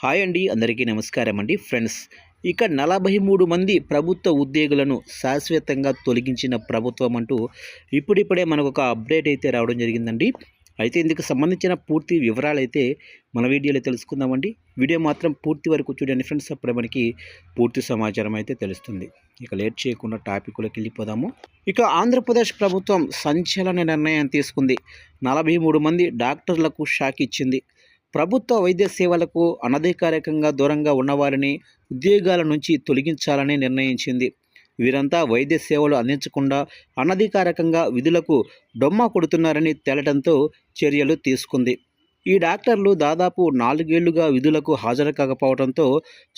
Hi అండి, అందరికీ నమస్కారం అండి ఫ్రెండ్స్. ఇక 43 మంది ప్రభుత్వ ఉద్యోగులను శాశ్వతంగా తొలగించిన ప్రభుత్వం అంటూ ఇప్పుడిప్పుడే మనకు ఒక అప్డేట్ అయితే రావడం జరిగిందండి. అయితే ఇందుకు సంబంధించిన పూర్తి వివరాలైతే మన వీడియోలో తెలుసుకుందామండి. వీడియో మాత్రం పూర్తి వరకు చూడండి ఫ్రెండ్స్, అప్పుడే మనకి పూర్తి సమాచారం అయితే తెలుస్తుంది. ఇక లేట్ చేయకుండా టాపిక్లోకి వెళ్ళిపోదాము. ఇక ఆంధ్రప్రదేశ్ ప్రభుత్వం సంచలన నిర్ణయం తీసుకుంది. 43 మంది డాక్టర్లకు షాక్ ఇచ్చింది. ప్రభుత్వ వైద్య సేవలకు అనధికారికంగా దూరంగా ఉన్నవారిని ఉద్యోగాల నుంచి తొలగించాలని నిర్ణయించింది. వీరంతా వైద్య సేవలు అందించకుండా అనధికారికంగా విధులకు డొమ్మా కొడుతున్నారని తేలటంతో చర్యలు తీసుకుంది. ఈ డాక్టర్లు దాదాపు 4 ఏళ్లుగా విధులకు హాజరు కాకపోవడంతో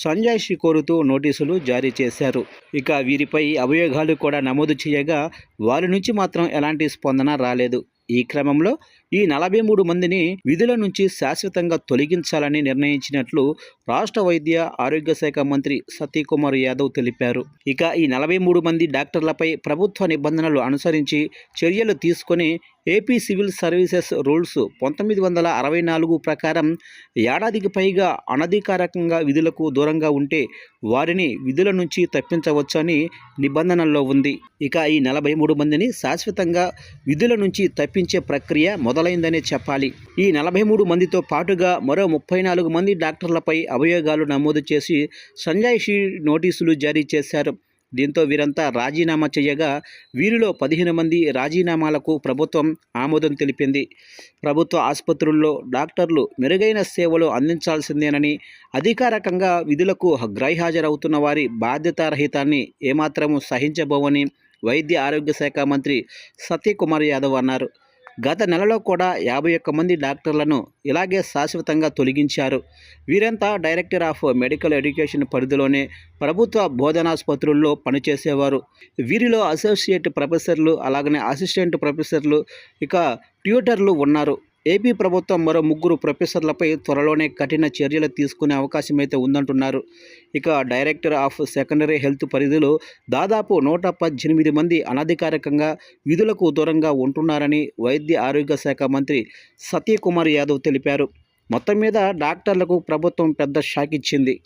సంజాయిషి కోరుతూ నోటీసులు జారీ చేశారు. ఇక వీరిపై అభియోగాలు కూడా నమోదు చేయగా వారి నుంచి మాత్రం ఎలాంటి స్పందన రాలేదు. ఈ క్రమంలో ఈ 43 మందిని విధుల నుంచి శాశ్వతంగా తొలగించాలని నిర్ణయించినట్లు రాష్ట్ర వైద్య ఆరోగ్య శాఖ మంత్రి సతీకుమార్ యాదవ్ తెలిపారు. ఇక ఈ 43 మంది డాక్టర్లపై ప్రభుత్వ నిబంధనలు అనుసరించి చర్యలు తీసుకొని ఏపీ సివిల్ సర్వీసెస్ రూల్స్ 1964 ప్రకారం ఏడాదికి పైగా అనధికారికంగా విధులకు దూరంగా ఉంటే వారిని విధుల నుంచి తప్పించవచ్చని నిబంధనల్లో ఉంది. ఇక ఈ 43 మందిని శాశ్వతంగా విధుల నుంచి తప్పించే ప్రక్రియ మొదలైందనే చెప్పాలి. ఈ 43 మందితో పాటుగా మరో 34 మంది డాక్టర్లపై అభియోగాలు నమోదు చేసి సంజాయిషి నోటీసులు జారీ చేశారు. దీంతో వీరంతా రాజీనామా చేయగా వీరిలో 15 మంది రాజీనామాలకు ప్రభుత్వం ఆమోదం తెలిపింది. ప్రభుత్వ ఆసుపత్రుల్లో డాక్టర్లు మెరుగైన సేవలు అందించాల్సిందేనని, అధికారికంగా విధులకు గైర్హాజరవుతున్న వారి బాధ్యతారహితాన్ని ఏమాత్రము సహించబోవని వైద్య ఆరోగ్య శాఖ మంత్రి సతీకుమార్ యాదవ్ అన్నారు. గత నెలలో కూడా 51 మంది డాక్టర్లను ఇలాగే శాశ్వతంగా తొలగించారు. వీరంతా డైరెక్టర్ ఆఫ్ మెడికల్ ఎడ్యుకేషన్ పరిధిలోనే ప్రభుత్వ బోధనాసుపత్రుల్లో పనిచేసేవారు. వీరిలో అసోసియేట్ ప్రొఫెసర్లు, అలాగనే అసిస్టెంట్ ప్రొఫెసర్లు, ఇక ట్యూటర్లు ఉన్నారు. ఏపీ ప్రభుత్వం మరో 3 ప్రొఫెసర్లపై త్వరలోనే కఠిన చర్యలు తీసుకునే అవకాశం అయితే ఉందంటున్నారు. ఇక డైరెక్టర్ ఆఫ్ సెకండరీ హెల్త్ పరిధిలో దాదాపు 118 మంది అనధికారికంగా విధులకు దూరంగా ఉంటున్నారని వైద్య ఆరోగ్య శాఖ మంత్రి సతీకుమార్ యాదవ్ తెలిపారు. మొత్తం మీద డాక్టర్లకు ప్రభుత్వం పెద్ద షాక్ ఇచ్చింది.